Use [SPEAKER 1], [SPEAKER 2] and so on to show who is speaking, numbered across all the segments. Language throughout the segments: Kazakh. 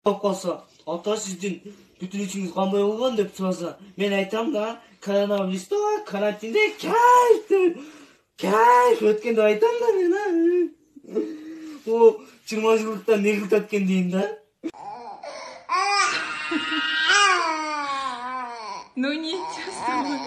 [SPEAKER 1] Kalsa ata sizin bütün içiniz kanmay olgan dep sorsa men aytam da koronavirüste karantinde kayf ötkende aytam da men ha. O 20 жылдыкта не кылып өткөн дейин да.
[SPEAKER 2] Ну ничего.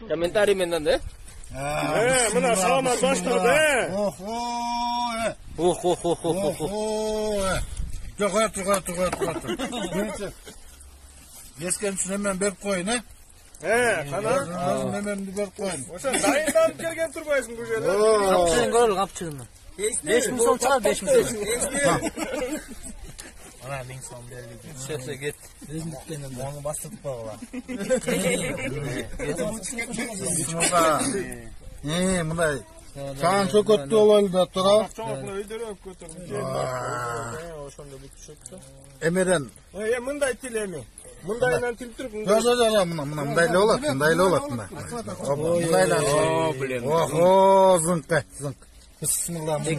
[SPEAKER 3] Комментарий менен да?
[SPEAKER 4] Мына саламат баштады.
[SPEAKER 5] Жоқ, ескеріп сүнемен беріп қойын,
[SPEAKER 4] Қана?
[SPEAKER 5] Мемемді беріп қойын.
[SPEAKER 4] Ошан дайынданып келген турбайсың бұл жерде.
[SPEAKER 3] Қапчығын көріл, қапчығын. 5000 сом шығар, 5000 сом.
[SPEAKER 5] Ана, мен сон берілді.
[SPEAKER 3] Шепсе кет.
[SPEAKER 5] Өзім біткенім. Оны бастырып қойға. Мұндай. Саған сөкөтті олайлы да тұра.
[SPEAKER 4] Çoğunlukla öldürüp götürdüm. Oşanda bütüşüktü.
[SPEAKER 5] Емерен.
[SPEAKER 4] Мындай тил эми. Мындайынан тил туруп.
[SPEAKER 5] Мындайлы олат, мындайлы олат. Мындайлы. Зыңқы. Бисмилла. Мына.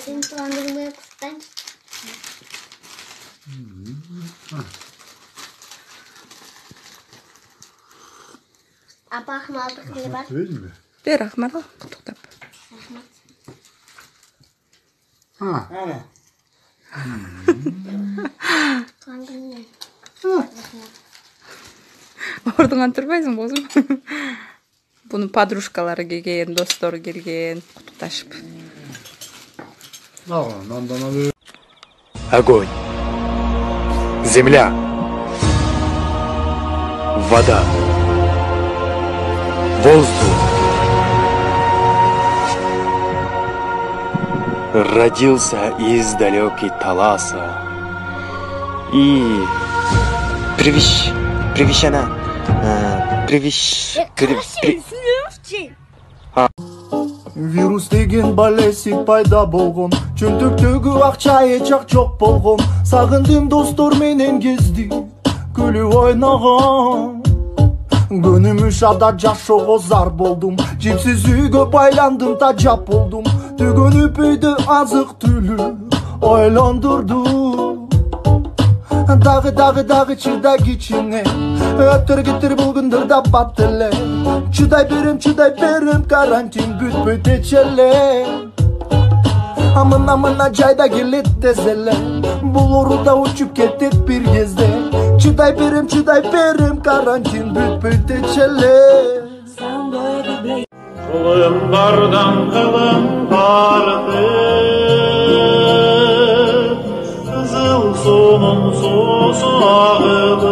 [SPEAKER 6] Sen tulandırmaya kıstan. Apa ahmaldık ne var?
[SPEAKER 2] Ver Ahmet al kutuktap.
[SPEAKER 6] Tulandırmaya.
[SPEAKER 2] Ордуңан турбайсың бозум. Bunun подружкалары келген, достору келген, кутташып.
[SPEAKER 7] Огонь, земля, вода, воздух. Родился из далекой Таласа и
[SPEAKER 8] Вирус деген балесик пайда болгон, чөнтөктөгү акча эчак жок болгон. Сагындым достор менен кезди, күлүп ойногон. Көнүмү шада жашоого зар болдум, жипсиз үйгө байландым тажап болдум. Төгөнүп үйдө азык түлүп ойлондурду. Дагы чыдай кичине, өттөр кетир бул күндөрдө бат эле. Чыдай берем, карантин бүтпөйт эч эле. Мына жайда келет тез эле, бул ооруда учуп кетет бир кезде. Чыдай берем, карантин бүтпөйт эч эле.
[SPEAKER 9] Кылымдардан кылым тартып, кызыл суунун суусу агылып,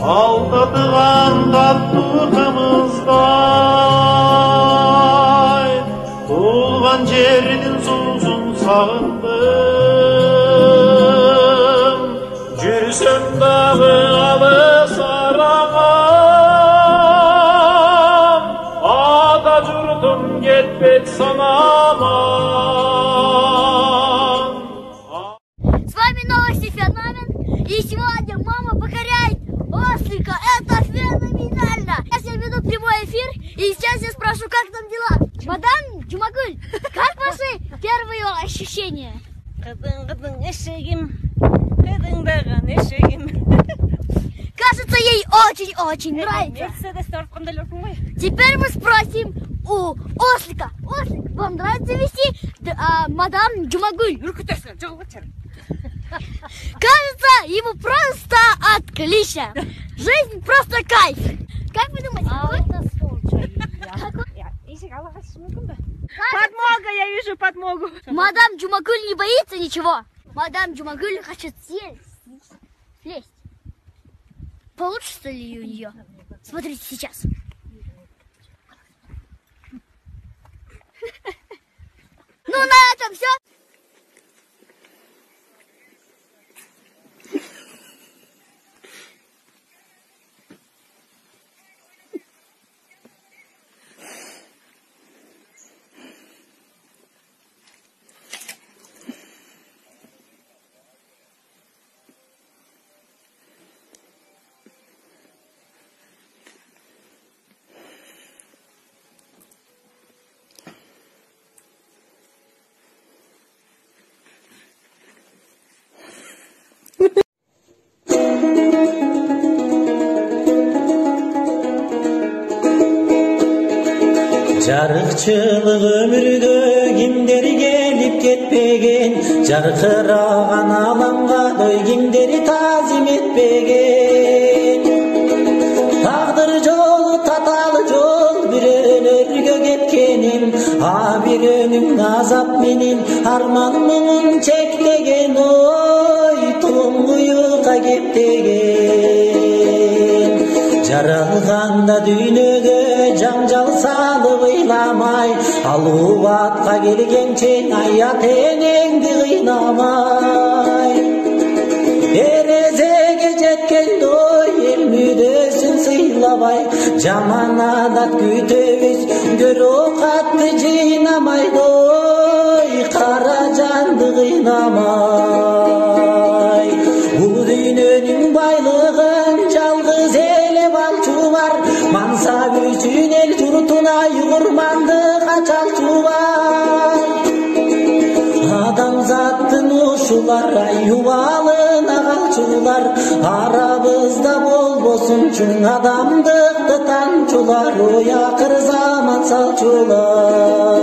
[SPEAKER 9] алтатыган таттуу камыздай, туулган жердин суусун сагындым. Жүрсөм дагы алыс арага, ата Oturdum gitmek sanamam.
[SPEAKER 6] С вами новости Феномен. И сегодня мама покоряет ослика. Это феноменально. Сейчас я веду прямой эфир. И сейчас я спрошу, как там дела. Мадам Джумагуль, как ваши первые ощущения? Кажется, ей очень-очень нравится. Теперь мы спросим у ослика. Ослик, вам нравится вести мадам Джумагуль? Кажется, ему просто отлично. Жизнь просто кайф. Как вы думаете?
[SPEAKER 2] Подмога, я вижу подмогу.
[SPEAKER 6] Мадам Джумагуль не боится ничего. Мадам Джумагуль хочет слезть. Получится ли у нее? Смотрите сейчас. Ну, на этом все.
[SPEAKER 3] Жарықчылық өмірге кимдер келіп кетпеген, жарқыраған аламға дой кимдери тазим етпеген. Тағдыр жолы таталы жол, бирөөлөргө кеткеним, бирөөнүн азап менен арман муңун чектеген, ой тулум уюлга кептеген. Жаралганда дүйнөгө жаңжал салып ыйламай, алуатка келгенче аят энеңди кыйнамай. Терезеге жеткенде эл мүдөсүн сыйлабай, жаман адат күтөбүз көр оокатты жыйнамай, ой кара жанды кыйнамай. Бул дүйнөнүн байлыгын жалгыз эле балчулар, мансап үчүн эл журтуна югурмандык ачалчулар. Адамзаттын ушулар юбалына калчулар, арабызда болбосун чың адамдыкты танчулар, ой акыр заман салчулар.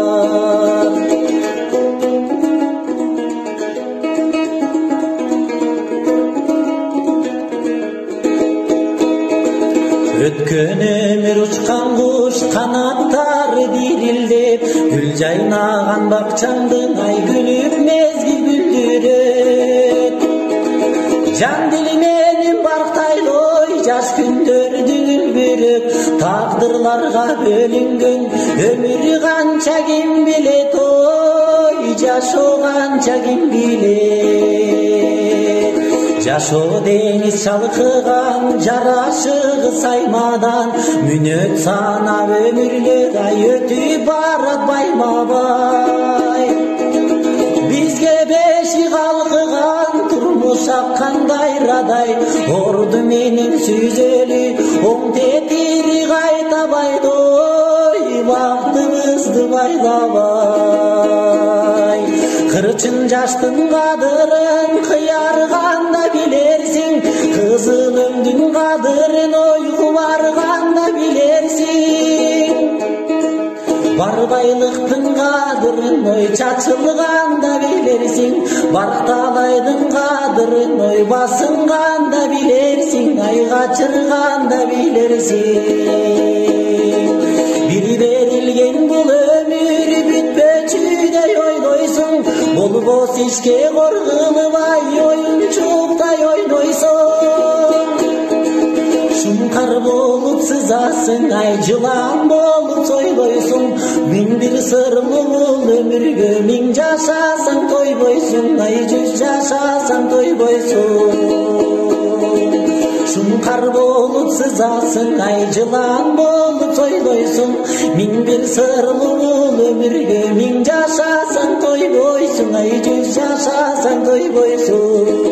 [SPEAKER 3] Өткөн өмүр учкан куш, канаттары дирилдеп, гүл жайнаган бакчаңдын ай күлүп мезгил күлдүрөт. Жан дили менин барктайлой, жаш күндөрдү үлбүрөп, тагдырларга бөлүнгөн өмүр канча ким билет, ой жашоо канча ким билет. Жашоо деңиз чалкыган, жарашыгы саймадан, мүнөт санап өмүрлөр ай өтүп барат байма-бай. Бизге беши калкыган турмуш аккандай радай, орду менен сүзөлү оң тетири кайтабай, ой бактыбызды байлабай. Кырчын жаштын кадырын кыярганда билерсиң, кызыл өңдүн кадырын ойгу барганда билерсиң. Бар байлыктын кадырын ой чачылганда билерсиң, бар талайдын кадырын ой басынганда билерсиң, ай качырганда билерсиң. Бири берилген бул өмүр бүтпөчүдөй ойлойсуң, болбос ишке коргулуп ай оюнчуктай ойнойсуң. Шумкар болуп сызасың, ай жылан болуп сойлойсуң, миң бир сырлуу бул өмүргө миң жашасаң тойбойсуң, ай жүз жашасаң тойбойсуң.
[SPEAKER 10] Şunkar bolup sızasın, ay жылан bolup soylойсуң. Min bir sırlı ömürgө min yaşasan koyboysun, ay 100 yaşasan koyboysun.